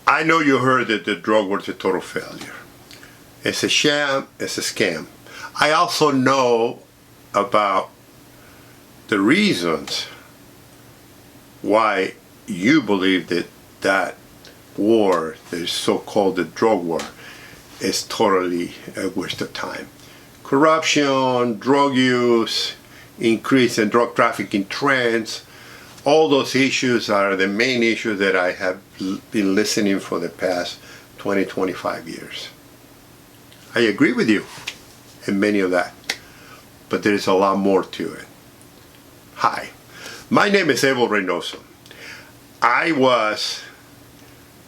I know you heard that the drug war is a total failure. It's a sham, it's a scam. I also know about the reasons why you believe that that war, the so-called the drug war, is totally a waste of time. Corruption, drug use, increase in drug trafficking trends, all those issues are the main issues that I have been listening for the past 20, 25 years. I agree with you in many of that, but there is a lot more to it. Hi, my name is Abel Reynoso. I was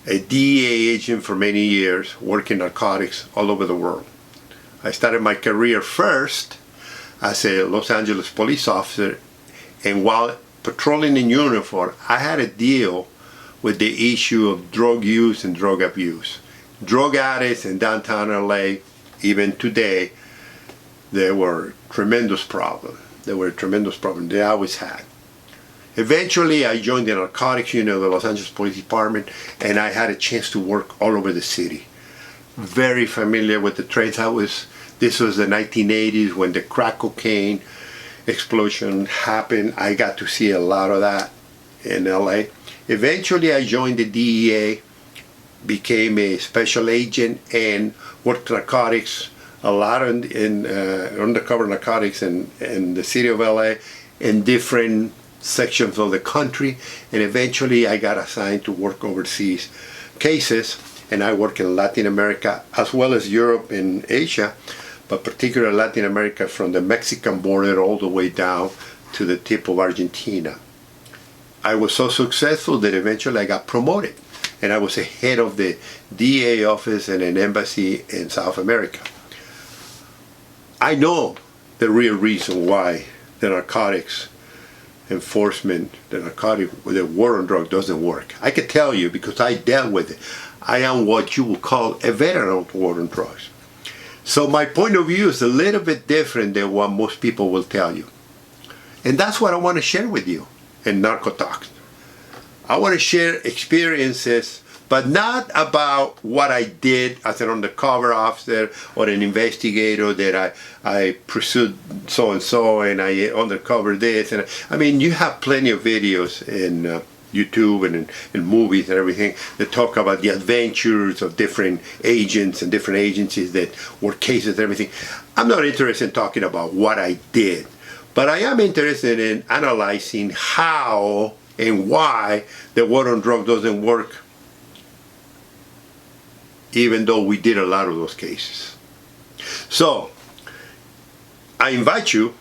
a DEA agent for many years, working narcotics all over the world. I started my career first as a Los Angeles police officer, and while patrolling in uniform, I had to deal with the issue of drug use and drug abuse. Drug addicts in downtown LA, even today, there were tremendous problems. They always had. Eventually, I joined the narcotics unit of the Los Angeles Police Department, and I had a chance to work all over the city. Very familiar with the trades. This was the 1980s when the crack cocaine explosion happened. I got to see a lot of that in LA. Eventually, I joined the DEA, became a special agent, and worked narcotics a lot in undercover narcotics in the city of LA, in different sections of the country, and eventually I got assigned to work overseas cases, and I work in Latin America as well as Europe and Asia, but particularly Latin America, from the Mexican border all the way down to the tip of Argentina. I was so successful that eventually I got promoted, and I was the head of the DA office in an embassy in South America. I know the real reason why the narcotics enforcement, the war on drugs doesn't work. I can tell you because I dealt with it. I am what you would call a veteran of war on drugs. So my point of view is a little bit different than what most people will tell you. And that's what I want to share with you in NARCOTALKS. I want to share experiences, but not about what I did as an undercover officer or an investigator, that I pursued so-and-so and I undercover this. And I mean, you have plenty of videos in YouTube and in movies and everything that talk about the adventures of different agents and different agencies that work cases and everything. I'm not interested in talking about what I did, but I am interested in analyzing how and why the war on drugs doesn't work, even though we did a lot of those cases. So I invite you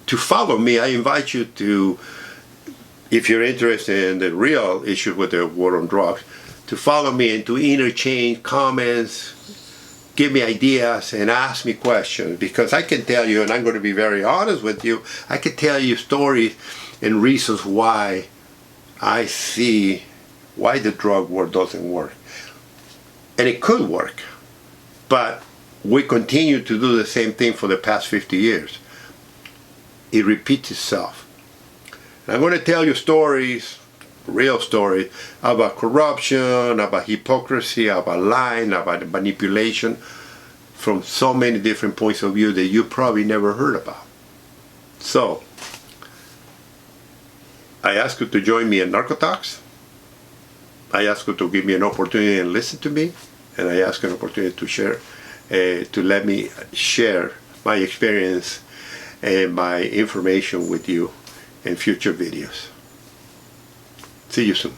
to follow me. I invite you to, if you're interested in the real issue with the war on drugs, to follow me and to interchange comments, give me ideas, and ask me questions, because I can tell you, and I'm going to be very honest with you, I can tell you stories and reasons why I see why the drug war doesn't work. And it could work, but we continue to do the same thing for the past 50 years. It repeats itself. And I'm going to tell you stories, real stories, about corruption, about hypocrisy, about lying, about manipulation, from so many different points of view that you probably never heard about. So, I ask you to join me in NARCOTALKS. I ask you to give me an opportunity and listen to me, and I ask an opportunity to share, to let me share my experience and my information with you in future videos. See you soon.